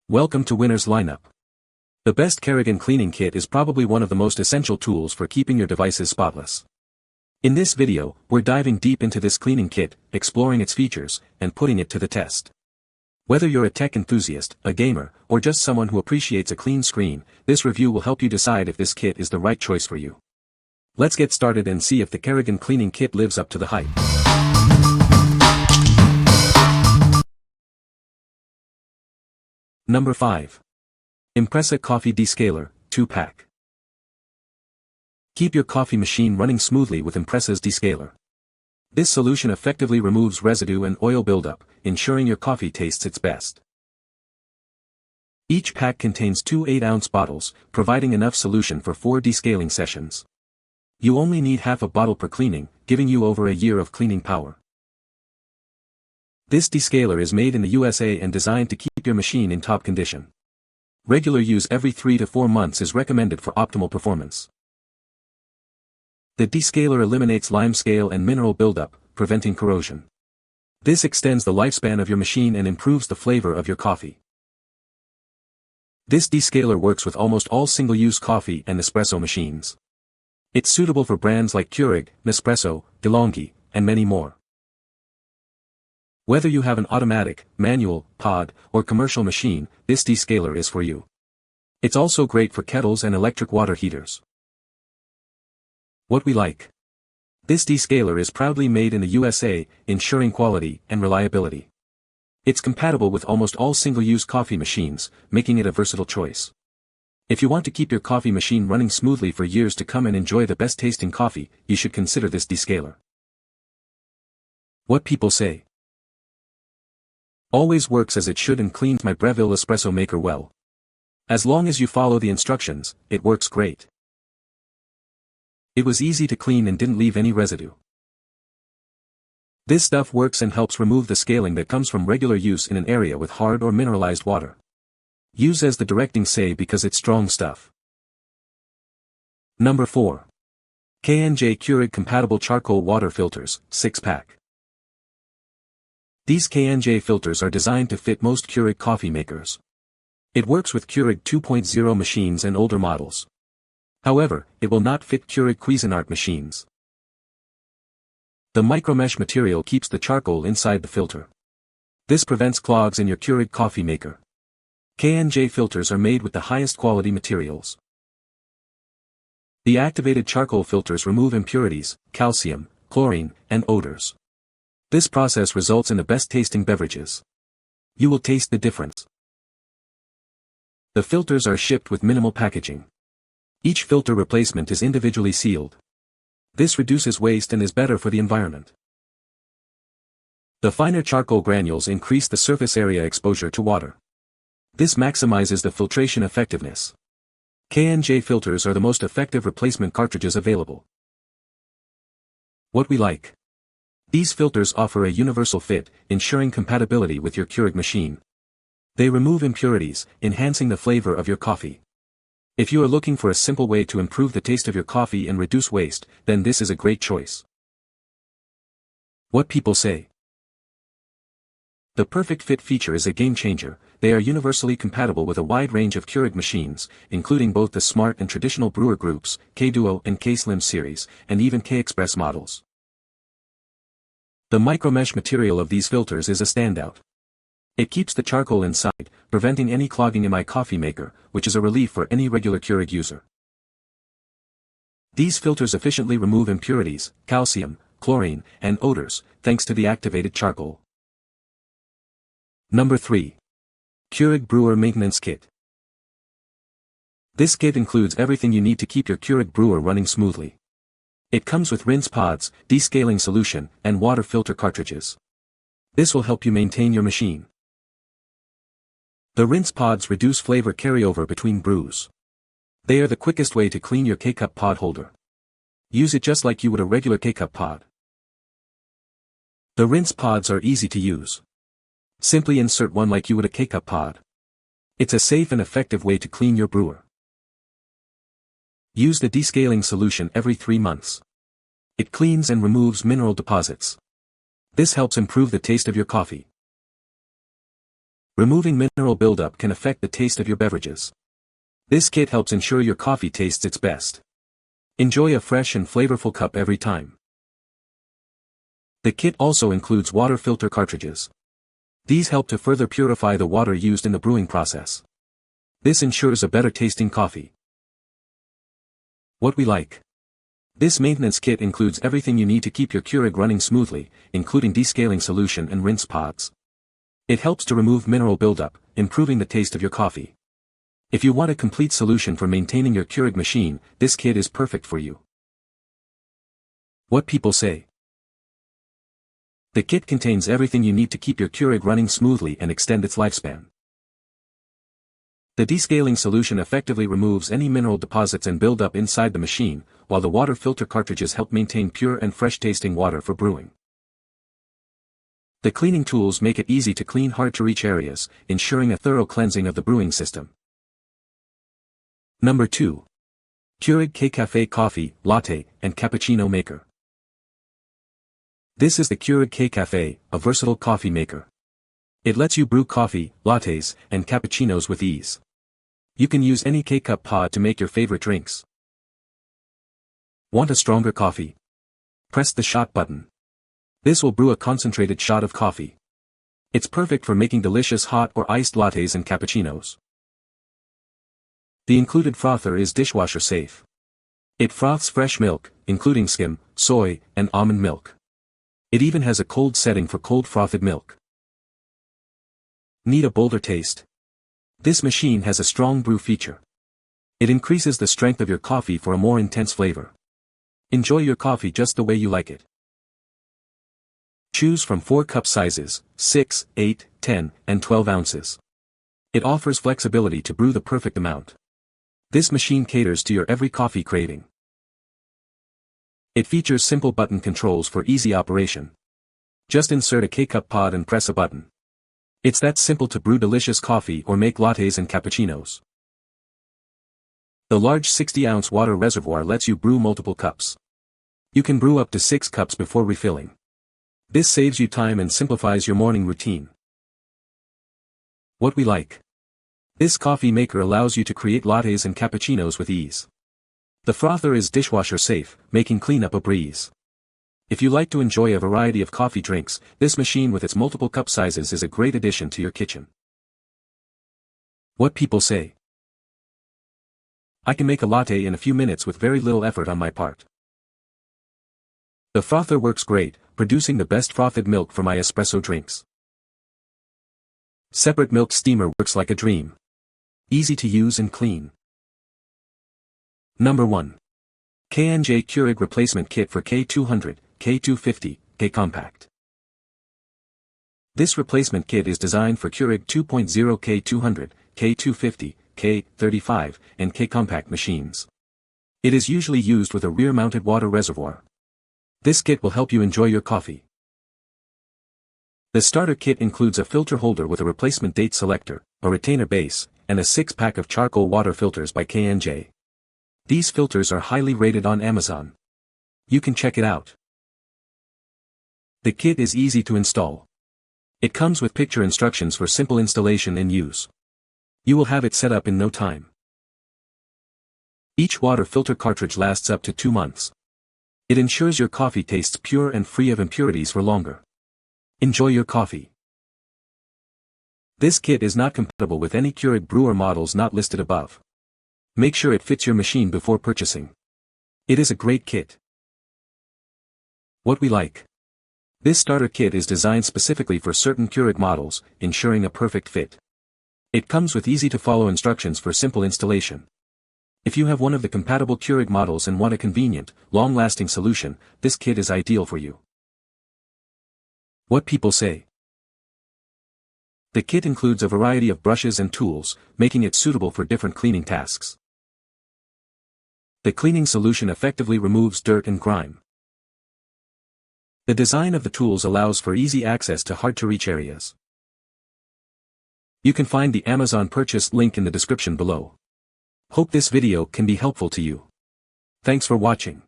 Welcome to Winner's Lineup. The best Kerrigan Cleaning Kit is probably one of the most essential tools for keeping your devices spotless. In this video, we're diving deep into this cleaning kit, exploring its features, and putting it to the test. Whether you're a tech enthusiast, a gamer, or just someone who appreciates a clean screen, this review will help you decide if this kit is the right choice for you. Let's get started and see if the Kerrigan Cleaning Kit lives up to the hype. Number 5. Impresa Coffee Descaler, 2-pack. Keep your coffee machine running smoothly with Impresa's Descaler. This solution effectively removes residue and oil buildup, ensuring your coffee tastes its best. Each pack contains two 8-ounce bottles, providing enough solution for 4 descaling sessions. You only need half a bottle per cleaning, giving you over a year of cleaning power. This descaler is made in the USA and designed to keep your machine in top condition. Regular use every 3 to 4 months is recommended for optimal performance. The descaler eliminates limescale and mineral buildup, preventing corrosion. This extends the lifespan of your machine and improves the flavor of your coffee. This descaler works with almost all single-use coffee and espresso machines. It's suitable for brands like Keurig, Nespresso, DeLonghi, and many more. Whether you have an automatic, manual, pod, or commercial machine, this descaler is for you. It's also great for kettles and electric water heaters. What we like. This descaler is proudly made in the USA, ensuring quality and reliability. It's compatible with almost all single-use coffee machines, making it a versatile choice. If you want to keep your coffee machine running smoothly for years to come and enjoy the best-tasting coffee, you should consider this descaler. What people say. Always works as it should and cleans my Breville espresso maker well. As long as you follow the instructions, it works great. It was easy to clean and didn't leave any residue. This stuff works and helps remove the scaling that comes from regular use in an area with hard or mineralized water. Use as the directing say because it's strong stuff. Number 4. K&J Keurig Compatible Charcoal Water Filters, 6-pack. These K&J filters are designed to fit most Keurig coffee makers. It works with Keurig 2.0 machines and older models. However, it will not fit Keurig Cuisinart machines. The micromesh material keeps the charcoal inside the filter. This prevents clogs in your Keurig coffee maker. K&J filters are made with the highest quality materials. The activated charcoal filters remove impurities, calcium, chlorine, and odors. This process results in the best-tasting beverages. You will taste the difference. The filters are shipped with minimal packaging. Each filter replacement is individually sealed. This reduces waste and is better for the environment. The finer charcoal granules increase the surface area exposure to water. This maximizes the filtration effectiveness. K&J filters are the most effective replacement cartridges available. What we like. These filters offer a universal fit, ensuring compatibility with your Keurig machine. They remove impurities, enhancing the flavor of your coffee. If you are looking for a simple way to improve the taste of your coffee and reduce waste, then this is a great choice. What people say. The perfect fit feature is a game changer. They are universally compatible with a wide range of Keurig machines, including both the Smart and traditional Brewer groups, K-Duo and K-Slim series, and even K-Express models. The micromesh material of these filters is a standout. It keeps the charcoal inside, preventing any clogging in my coffee maker, which is a relief for any regular Keurig user. These filters efficiently remove impurities, calcium, chlorine, and odors, thanks to the activated charcoal. Number 3. Keurig Brewer Maintenance Kit. This kit includes everything you need to keep your Keurig brewer running smoothly. It comes with rinse pods, descaling solution, and water filter cartridges. This will help you maintain your machine. The rinse pods reduce flavor carryover between brews. They are the quickest way to clean your K-cup pod holder. Use it just like you would a regular K-cup pod. The rinse pods are easy to use. Simply insert one like you would a K-cup pod. It's a safe and effective way to clean your brewer. Use the descaling solution every 3 months. It cleans and removes mineral deposits. This helps improve the taste of your coffee. Removing mineral buildup can affect the taste of your beverages. This kit helps ensure your coffee tastes its best. Enjoy a fresh and flavorful cup every time. The kit also includes water filter cartridges. These help to further purify the water used in the brewing process. This ensures a better tasting coffee. What we like. This maintenance kit includes everything you need to keep your Keurig running smoothly, including descaling solution and rinse pods. It helps to remove mineral buildup, improving the taste of your coffee. If you want a complete solution for maintaining your Keurig machine, this kit is perfect for you. What people say. The kit contains everything you need to keep your Keurig running smoothly and extend its lifespan. The descaling solution effectively removes any mineral deposits and buildup inside the machine, while the water filter cartridges help maintain pure and fresh-tasting water for brewing. The cleaning tools make it easy to clean hard-to-reach areas, ensuring a thorough cleansing of the brewing system. Number 2. Keurig K-Cafe Coffee, Latte, and Cappuccino Maker. This is the Keurig K-Cafe, a versatile coffee maker. It lets you brew coffee, lattes, and cappuccinos with ease. You can use any K-Cup pod to make your favorite drinks. Want a stronger coffee? Press the shot button. This will brew a concentrated shot of coffee. It's perfect for making delicious hot or iced lattes and cappuccinos. The included frother is dishwasher safe. It froths fresh milk, including skim, soy, and almond milk. It even has a cold setting for cold frothed milk. Need a bolder taste? This machine has a strong brew feature. It increases the strength of your coffee for a more intense flavor. Enjoy your coffee just the way you like it. Choose from 4 cup sizes, 6, 8, 10, and 12 ounces. It offers flexibility to brew the perfect amount. This machine caters to your every coffee craving. It features simple button controls for easy operation. Just insert a K-Cup pod and press a button. It's that simple to brew delicious coffee or make lattes and cappuccinos. The large 60-ounce water reservoir lets you brew multiple cups. You can brew up to 6 cups before refilling. This saves you time and simplifies your morning routine. What we like. This coffee maker allows you to create lattes and cappuccinos with ease. The frother is dishwasher safe, making cleanup a breeze. If you like to enjoy a variety of coffee drinks, this machine with its multiple cup sizes is a great addition to your kitchen. What people say. I can make a latte in a few minutes with very little effort on my part. The frother works great, producing the best frothed milk for my espresso drinks. Separate milk steamer works like a dream. Easy to use and clean. Number 1. K&J Keurig Replacement Kit for K200, K250, K-Compact. This replacement kit is designed for Keurig 2.0 K200, K250, K35, and K-Compact machines. It is usually used with a rear-mounted water reservoir. This kit will help you enjoy your coffee. The starter kit includes a filter holder with a replacement date selector, a retainer base, and a 6-pack of charcoal water filters by K&J. These filters are highly rated on Amazon. You can check it out. The kit is easy to install. It comes with picture instructions for simple installation and use. You will have it set up in no time. Each water filter cartridge lasts up to 2 months. It ensures your coffee tastes pure and free of impurities for longer. Enjoy your coffee. This kit is not compatible with any Keurig Brewer models not listed above. Make sure it fits your machine before purchasing. It is a great kit. What we like. This starter kit is designed specifically for certain Keurig models, ensuring a perfect fit. It comes with easy-to-follow instructions for simple installation. If you have one of the compatible Keurig models and want a convenient, long-lasting solution, this kit is ideal for you. What people say. The kit includes a variety of brushes and tools, making it suitable for different cleaning tasks. The cleaning solution effectively removes dirt and grime. The design of the tools allows for easy access to hard-to-reach areas. You can find the Amazon purchase link in the description below. Hope this video can be helpful to you. Thanks for watching.